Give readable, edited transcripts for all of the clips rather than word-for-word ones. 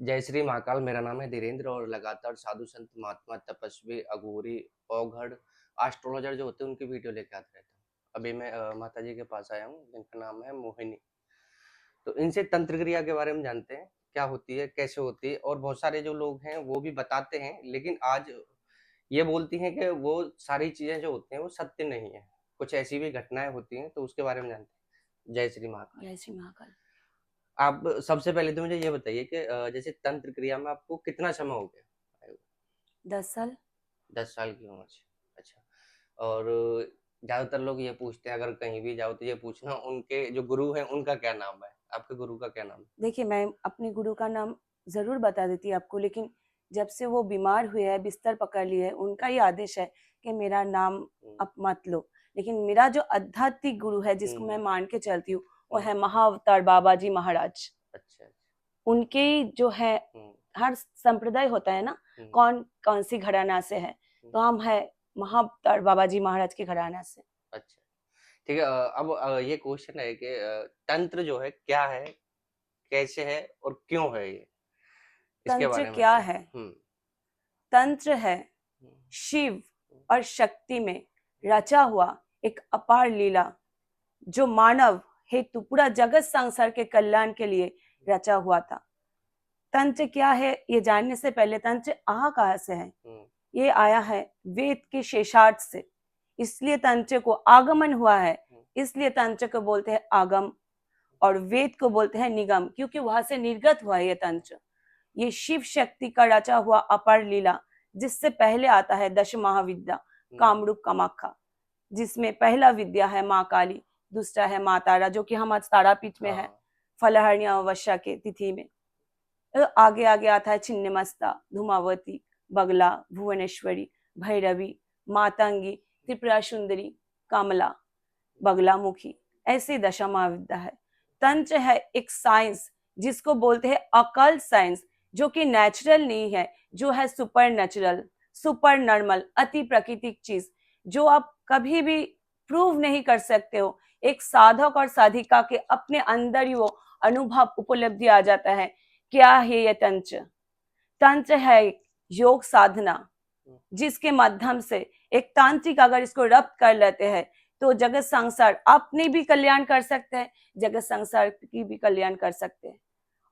जय श्री महाकाल। मेरा नाम है धीरेन्द्र और लगातार साधु संत महात्मा तपस्वी अघोरी औघड़ एस्ट्रोलॉजर जो होते हैं उनकी वीडियो लेके आता रहता हूँ। अभी मैं माता जी के पास आया हूँ जिनका नाम है मोहिनी। तो इनसे तंत्र क्रिया के बारे में जानते हैं, क्या होती है, कैसे होती है। और बहुत सारे जो लोग हैं वो भी बताते हैं, लेकिन आज ये बोलती हैं कि वो सारी चीजें जो होती हैं वो सत्य नहीं है, कुछ ऐसी भी घटनाएं होती हैं। तो उसके बारे में जानते हैं। जय श्री महाकाल। जय श्री महाकाल। आप सबसे पहले तो मुझे ये बताइए कि जैसे तंत्र क्रिया में आपको कितना समय हो गया? 10 साल। 10 साल की उम्र से। अच्छा। और ज्यादातर लोग ये पूछते हैं, अगर कहीं भी जाओ तो ये पूछना उनके जो गुरु हैं उनका क्या नाम है, आपके गुरु का क्या नाम है? देखिए, मैं अपने गुरु का नाम जरूर बता देती आपको, लेकिन जब से वो बीमार हुए हैं, बिस्तर पकड़ लिए है, उनका ही आदेश है कि मेरा नाम हम्म, आप मत लो। लेकिन मेरा जो आध्यात्मिक गुरु है, जिसको मैं हम्म, मान के चलती हूँ, वो हम्म, है महाअवतार बाबा जी महाराज। अच्छा, अच्छा। उनके जो है, हम्म, हर संप्रदाय होता है ना, हम्म, कौन कौन सी घराना से है, हम्म, तो हम है महाअवतार बाबा जी महाराज के घराना से। अच्छा। ठीक है। अब ये क्वेश्चन है कि तंत्र जो है क्या है, कैसे है और क्यों है ये, इसके तंत्र बारे में क्या बताइए। है? हम्म, तंत्र है हम्म, शिव और शक्ति में रचा हुआ एक अपार लीला, जो मानव हेतु पूरा जगत संसार के कल्याण के लिए रचा हुआ था। तंत्र क्या है ये जानने से पहले, तंत्र कहाँ से है? हम्म, ये आया है वेद के शेषार्थ से, इसलिए तंत्र को आगमन हुआ है। हम्म, इसलिए तंत्र को बोलते हैं आगम और वेद को बोलते हैं निगम, क्योंकि वहां से निर्गत हुआ है ये तंत्र। ये शिव शक्ति का रचा हुआ अपार लीला, जिससे पहले आता है दश महाविद्या हम्म, कामरूप कामाख्या, जिसमें पहला विद्या है माँ काली, दूसरा है माँ तारा, जो कि हम आज तारापीठ में है हाँ, फलहरणी अमावस्या के तिथि में। आगे आगे आता है छिन्नमस्ता, धूमावती, बगला, भुवनेश्वरी, भैरवी, मातंगी, त्रिपुरा सुंदरी, कमला, बगलामुखी, ऐसे दशा महाविद्या है। तंत्र है एक साइंस, जिसको बोलते हैं अकल्ट साइंस, जो कि नेचुरल नहीं है, जो है सुपर नेचुरल, सुपर नॉर्मल, अति प्राकृतिक चीज, जो आप कभी भी प्रूव नहीं कर सकते हो। एक साधक और साधिका के अपने अंदर ही वो अनुभव उपलब्धि आ जाता है। क्या है ये तंत्र? तंत्र है योग साधना, हम्म, जिसके माध्यम से एक तांत्रिक अगर इसको रब्त कर लेते हैं, तो जगत संसार अपने भी कल्याण कर सकते हैं, जगत संसार की भी कल्याण कर सकते हैं।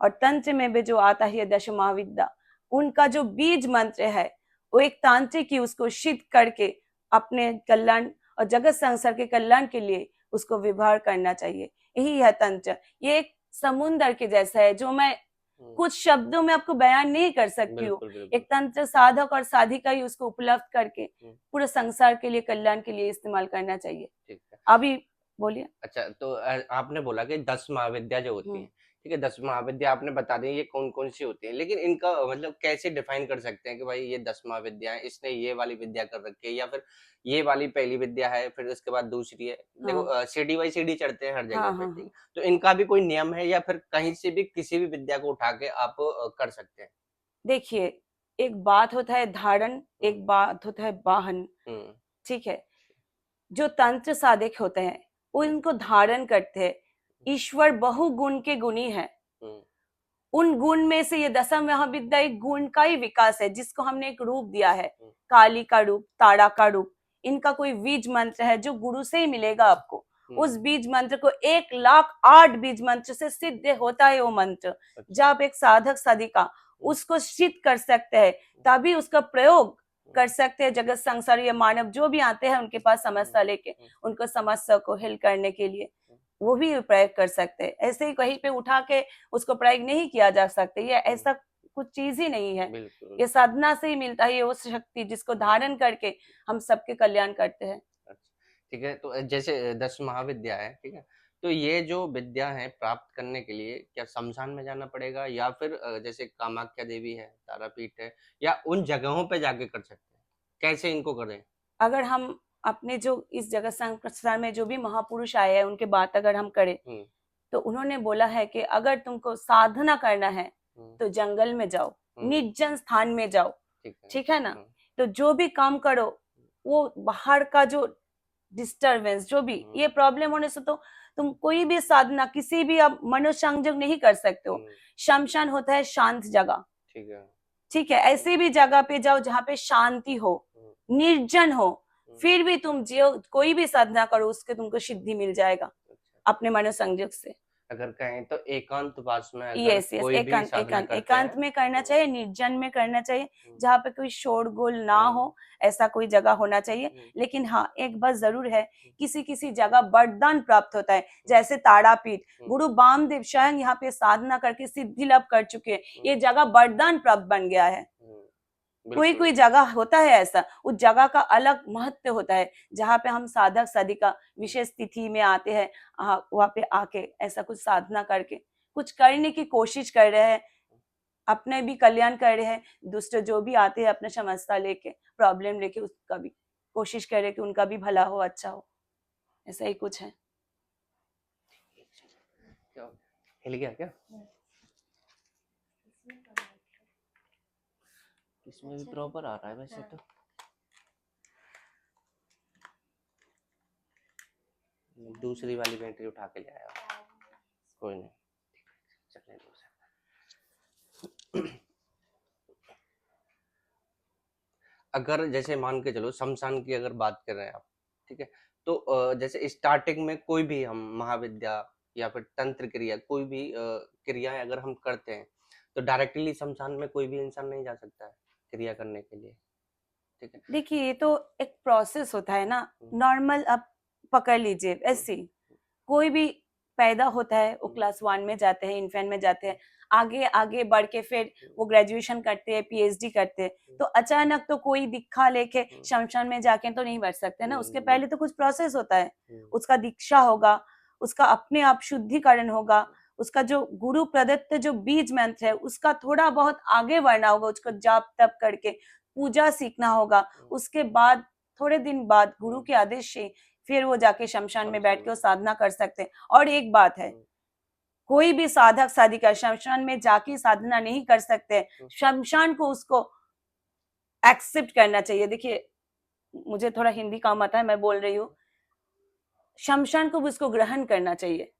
और तंत्र में भी जो आता है दश महाविद्या, उनका जो बीज मंत्र है, वो एक तांत्रिक ही उसको सिद्ध करके अपने कल्याण और जगत संसार के कल्याण के लिए उसको व्यवहार करना चाहिए। यही है तंत्र। ये एक समुन्द्र के जैसा है, जो मैं हम्म, कुछ शब्दों में आपको बयान नहीं कर सकती हूँ। बिल्कुल, बिल्कुल। एक तंत्र साधक और साधिका ही उसको उपलब्ध करके हम्म, पूरे संसार के लिए कल्याण के लिए इस्तेमाल करना चाहिए। ठीक है। अभी बोलिए। अच्छा, तो आपने बोला कि 10 महाविद्या जो होती हम्म हैं, ठीक है? 10 महाविद्या आपने बता दी ये कौन-कौन सी होती हैं, लेकिन इनका मतलब कैसे डिफाइन कर सकते हैं कि भाई ये 10 महाविद्या हैं, इसने ये वाली विद्या कर रखी है, या फिर ये वाली पहली विद्या है, फिर उसके बाद दूसरी है। देखो हाँ सीढ़ी बाई सीढ़ी चढ़ते हैं हर जगह हाँ पे, हाँ ठीक है? हाँ। तो इनका भी कोई नियम है या फिर कहीं से भी किसी भी विद्या को उठा के आप कर सकते हैं? देखिए, एक बात होता है धारण, हुँ, एक बात होता है वाहन। हुँ, ठीक है। जो तंत्र साधक होते हैं, वो हुँ, इनको धारण करते हैं। ईश्वर बहुगुण के गुणी है। हुँ, उन गुण में से ये दसम महाविद्या एक गुण का ही विकास है, जिसको हमने एक रूप दिया है, हुँ, काली का रूप, तारा का रूप। इनका कोई बीज मंत्र है जो गुरु से ही मिलेगा आपको। हुँ, उस बीज मंत्र को 1,08 बीज मंत्र से सिद्ध होता है वो मंत्र। जब अच्छा, आप एक साधक साधिका हुँ, उसको सिद्ध कर सकते हैं, तभी उसका प्रयोग हुँ, कर सकते हैं। जगत संसार या मानव जो भी आते हैं उनके पास हुँ, समस्या लेके, हुँ, उनको समस्या को हल करने के लिए हुँ, वो भी प्रयोग कर सकते हैं। ऐसे ही कहीं पे उठा के उसको प्रयोग नहीं किया जा सकता। ये हुँ, ऐसा कुछ चीज ही नहीं है। बिल्कुल। ये साधना से ही मिलता है, ये वो शक्ति जिसको हुँ, धारण करके हम सबके कल्याण करते हैं। अच्छा, ठीक है। तो जैसे 10 महाविद्या है, ठीक है? तो ये जो विद्या है प्राप्त करने के लिए क्या शमशान में जाना पड़ेगा, या फिर जैसे कामाख्या देवी है, तारापीठ है, या उन जगहों पे जाके कर सकते हैं? कैसे इनको करें? अगर हम अपने जो इस जगत संसार में जो भी महापुरुष आए हैं उनके बात अगर हम करें, हुँ, तो उन्होंने बोला है कि अगर तुमको साधना करना है हुँ, तो जंगल में जाओ, हुँ, निर्जन स्थान में जाओ। ठीक है। ठीक है ना? हुँ, तो जो भी काम करो, वो बाहर का जो डिस्टरबेंस, जो भी हुँ, ये प्रॉब्लम होने से तो तुम कोई भी साधना, किसी भी आप मनोसंजोग नहीं कर सकते हो। शमशान होता है शांत जगह, ठीक है। ठीक है। ऐसी भी जगह पे जाओ जहाँ पे शांति हो, निर्जन हो, फिर भी तुम जो कोई भी साधना करो उसके तुमको सिद्धि मिल जाएगा अपने मनोसंजोग से। अगर कहें तो एकांतवास में अगर यस यस, कोई भी एकांत साधना एकांत करते एकांत हैं में करना चाहिए, निर्जन में करना चाहिए, हम्म, जहाँ पे कोई शोरगुल ना हो, ऐसा कोई जगह होना चाहिए। लेकिन हाँ, एक बात जरूर है, किसी किसी जगह वरदान प्राप्त होता है, जैसे तारापीठ। गुरु वामदेव स्वयं यहाँ पे साधना करके सिद्धि लाभ कर चुके हैं, ये जगह वरदान प्राप्त बन गया है। कोई बिल्कुल। कोई जगह होता है ऐसा, उस जगह का अलग महत्व होता है, जहाँ पे हम साधक साधिका विशेष तिथि में आते हैं, वहाँ पे आके ऐसा कुछ साधना करके कुछ करने की कोशिश कर रहे हैं, अपने भी कल्याण कर रहे हैं, दूसरे जो भी आते हैं अपना समस्या लेके, प्रॉब्लम लेके, उसका भी कोशिश कर रहे हैं कि उनका भी भला हो, अच्छा हो, ऐसा ही कुछ है। क्या हिल गया क्या? इसमें भी प्रॉपर आ रहा है वैसे तो। दूसरी वाली बैटरी उठा के ले आया, कोई नहीं, चलने दो उसे। अगर जैसे मान के चलो शमशान की अगर बात कर रहे हैं आप, ठीक है, तो जैसे स्टार्टिंग में कोई भी हम महाविद्या या फिर तंत्र क्रिया, कोई भी क्रियाएं अगर हम करते हैं तो डायरेक्टली शमशान में कोई भी इंसान नहीं जा सकता है क्रिया करने के लिए, ठीक है। देखिए, ये तो एक प्रोसेस होता है ना, नॉर्मल आप पकड़ लीजिए, ऐसे कोई भी पैदा होता है, वो क्लास 1 में जाते हैं, इन्फेंट में जाते हैं, आगे आगे बढ़ के फिर वो ग्रेजुएशन करते हैं, पीएचडी करते हैं, तो अचानक तो कोई दीक्षा लेके शमशान में जाके तो नहीं बैठ सकते ना, उसके पहले तो कुछ प्रोसेस होता है, उसका दीक्षा होगा, उसका अपने आप शुद्धिकरण होगा, उसका जो गुरु प्रदत्त जो बीज मंत्र है उसका थोड़ा बहुत आगे बढ़ना होगा, उसको जाप तप करके पूजा सीखना होगा, उसके बाद थोड़े दिन बाद गुरु के आदेश से फिर वो जाके शमशान में बैठ के वो साधना कर सकते हैं। और एक बात है, कोई भी साधक साधिका शमशान में जाके साधना नहीं कर सकते, शमशान को उसको एक्सेप्ट करना चाहिए। देखिए, मुझे थोड़ा हिंदी कम आता है, मैं बोल रही हूँ, शमशान को उसको ग्रहण करना चाहिए।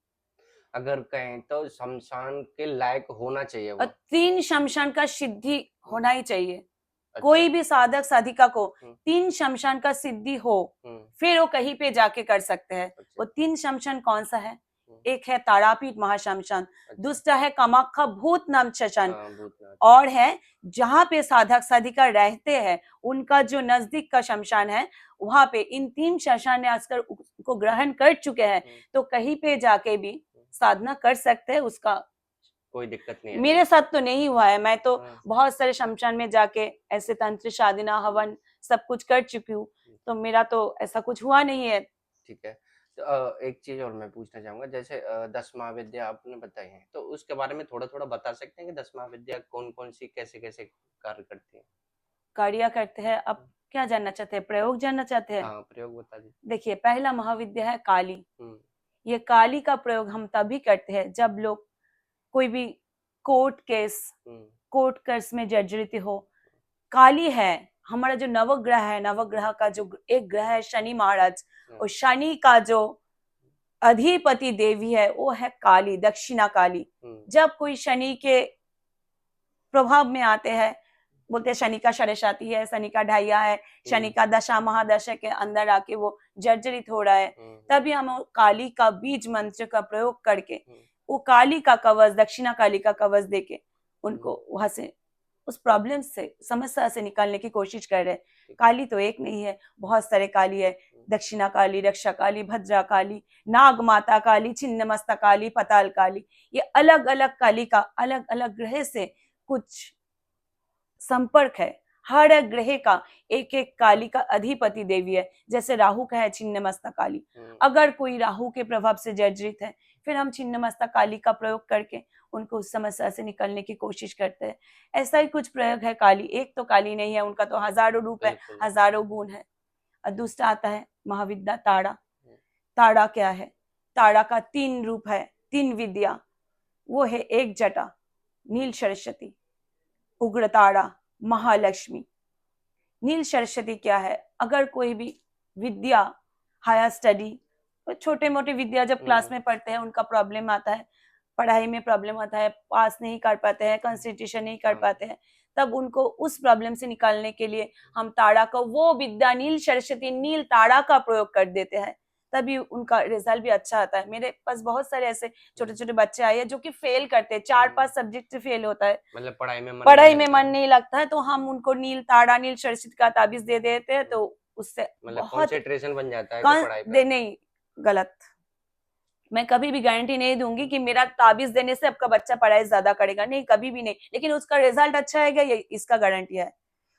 अगर कहें तो शमशान के लायक होना चाहिए वो। 3 शमशान का सिद्धि होना ही चाहिए। अच्छा। कोई भी साधक साधिका को 3 शमशान का सिद्धि हो, फिर वो कहीं पे जाके कर सकते हैं। अच्छा। वो 3 शमशान कौन सा है? एक है तारापीठ महाशमशान, दूसरा है कामाख्या भूतनाथ शमशान, और है जहाँ पे साधक साधिका रहते हैं उनका जो नजदीक का शमशान है, वहां पे इन 3 शमशान ने आजकल को ग्रहण कर चुके हैं, तो कहीं पे जाके भी साधना कर सकते हैं, उसका कोई दिक्कत नहीं है। मेरे साथ तो नहीं हुआ है, मैं तो बहुत सारे शमशान में जाके ऐसे तंत्र साधना हवन सब कुछ कर चुकी हूँ, तो मेरा तो ऐसा कुछ हुआ नहीं है। ठीक है, तो एक चीज और मैं पूछना चाहूंगा, जैसे 10 महाविद्या आपने बताई है, तो उसके बारे में थोड़ा थोड़ा बता सकते हैं कि 10 महाविद्या कौन कौन सी कैसे कैसे कार्य करती हैं? कार्य करते हैं। अब क्या जानना चाहते हैं, प्रयोग जानना चाहते हैं? हाँ, प्रयोग बता दीजिए। देखिए, पहला महाविद्या है काली। ये काली का प्रयोग हम तभी करते हैं जब लोग कोई भी कोर्ट केस में जर्जरित हो। काली है हमारा जो नवग्रह है, नवग्रह का जो एक ग्रह है शनि महाराज, और शनि का जो अधिपति देवी है वो है काली, दक्षिणा काली। जब कोई शनि के प्रभाव में आते हैं, बोलते हैं शनि का शरशाती है, शनि का ढाइया है, शनि का दशा महादशा के अंदर आके वो जर्जरित हो रहा है, तभी हम काली का बीज मंत्र का प्रयोग करके वो काली का कवच, दक्षिणा काली का कवच देके उनको वहां से उस प्रॉब्लम से, समस्या से निकालने की कोशिश कर रहे हैं। काली तो एक नहीं है, बहुत सारे काली है, दक्षिणा काली, रक्षा काली, भद्रा काली, नाग माता काली, छिन्नमस्ता काली, पताल काली, ये अलग अलग काली का अलग अलग ग्रह से कुछ संपर्क है। हर एक ग्रह का एक एक काली का अधिपति देवी है, जैसे राहु का है छिन्नमस्ता काली। अगर कोई राहु के प्रभाव से जर्जरित है, फिर हम छिन्नमस्ता काली का प्रयोग करके उनको उस समस्या से निकलने की कोशिश करते हैं। ऐसा ही कुछ प्रयोग है। काली एक तो काली नहीं है, उनका तो हजारों रूप है, हजारों गुण है। और दूसरा आता है महाविद्या ताड़ा। ताड़ा क्या है? ताड़ा का 3 रूप है, 3 विद्या। वो है एक जटा, नील सरस्वती, उग्र ताड़ा, महालक्ष्मी। नील सरस्वती क्या है? अगर कोई भी विद्या, हायर स्टडी, छोटे मोटे विद्या जब क्लास में पढ़ते हैं उनका प्रॉब्लम आता है, पढ़ाई में प्रॉब्लम आता है, पास नहीं कर पाते हैं, कंसंट्रेशन नहीं कर पाते हैं, तब उनको उस प्रॉब्लम से निकालने के लिए हम ताड़ा का वो विद्या नील सरस्वती नील ताड़ा का प्रयोग कर देते हैं, तभी उनका रिजल्ट भी अच्छा आता है। मेरे पास बहुत सारे ऐसे छोटे छोटे बच्चे आए हैं जो कि फेल करते हैं, 4-5 सब्जेक्ट से फेल होता है, मतलब पढ़ाई में मन नहीं लगता है, तो हम उनको नील ताड़ा नील सरस्वती का ताबीज दे देते हैं, तो उससे मतलब बहुत कंसंट्रेशन बन जाता है कि पढ़ाई पे। नहीं, गलत। मैं कभी भी गारंटी नहीं दूंगी कि मेरा ताबीज देने से आपका बच्चा पढ़ाई ज्यादा करेगा, नहीं, कभी भी नहीं, लेकिन उसका रिजल्ट अच्छा आएगा, ये इसका गारंटी है।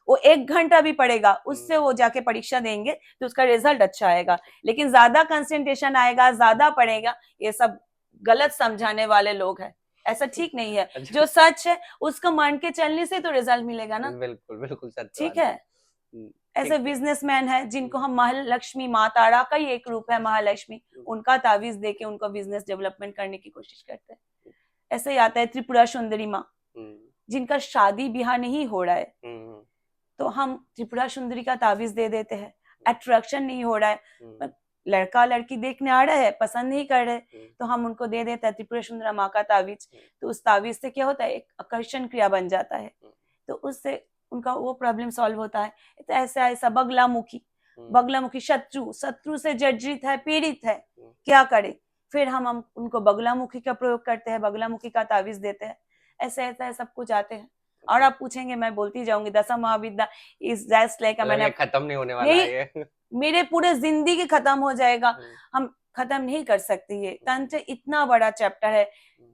वो 1 घंटा भी पढ़ेगा, उससे वो जाके परीक्षा देंगे तो उसका रिजल्ट अच्छा आएगा, लेकिन ज्यादा कंसंट्रेशन आएगा, ज्यादा पढ़ेगा, ये सब गलत समझाने वाले लोग हैं, ऐसा ठीक नहीं है। जो सच है उसको मान के चलने से तो रिजल्ट मिलेगा ना। बिल्कुल बिल्कुल सच ठीक बात है। ऐसे बिजनेसमैन है जिनको हम महालक्ष्मी, माँ तारा का ही एक रूप है महालक्ष्मी, उनका तावीज देके उनको बिजनेस डेवलपमेंट करने की कोशिश करते हैं। ऐसे ही आता है त्रिपुरा सुंदरी माँ, जिनका शादी ब्याह नहीं हो रहा है, तो हम त्रिपुरा सुंदरी का तावीज दे देते हैं। अट्रैक्शन नहीं हो रहा है, लड़का लड़की देखने आ रहा है, पसंद नहीं कर रहे, तो हम उनको दे देते हैं त्रिपुरा सुंदरा माँ का तावीज। तो उस तावीज से क्या होता है, एक आकर्षण क्रिया बन जाता है, तो उससे उनका वो प्रॉब्लम सॉल्व होता है। तो ऐसा ऐसा बगलामुखी शत्रु से जर्जरित है, पीड़ित है, क्या करे, फिर हम उनको बगलामुखी का प्रयोग करते हैं, बगलामुखी का तावीज देते हैं। ऐसे ऐसा सब कुछ आते हैं। और आप पूछेंगे, मैं बोलती जाऊंगी, दशम महाविद्या इज जस्ट लाइक, मैंने खत्म नहीं होने वाला है ये। मेरे पूरे जिंदगी खत्म हो जाएगा, हम खत्म नहीं कर सकते। ये तंत्र इतना बड़ा चैप्टर है।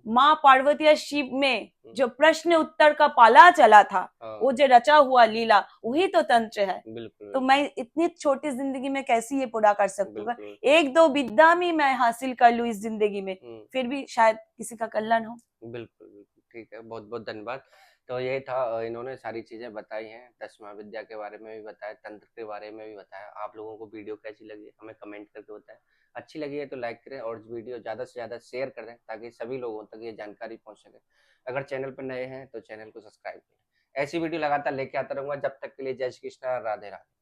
माँ पार्वती और शिव में जो प्रश्न उत्तर का पाला चला था, वो जो रचा हुआ लीला, वही तो तंत्र है। तो मैं इतनी छोटी जिंदगी में कैसे ये पूरा कर सकती हूँ? 1-2 विद्या भी मैं हासिल कर लूं इस जिंदगी में, फिर भी शायद किसी का कल्याण हो। बिल्कुल बिल्कुल, ठीक है, बहुत बहुत धन्यवाद। तो ये था, इन्होंने सारी चीजें बताई हैं, दशमा विद्या के बारे में भी बताया, तंत्र के बारे में भी बताया। आप लोगों को वीडियो कैसी लगी हमें कमेंट करके बताएं। अच्छी लगी है तो लाइक करें और वीडियो ज़्यादा से ज़्यादा शेयर करें ताकि सभी लोगों तक ये जानकारी पहुंच सके। अगर चैनल पर नए हैं तो चैनल को सब्सक्राइब करें। ऐसी वीडियो लगातार लेके आता रहूंगा। जब तक के लिए जय श्री कृष्णा, राधे राधे।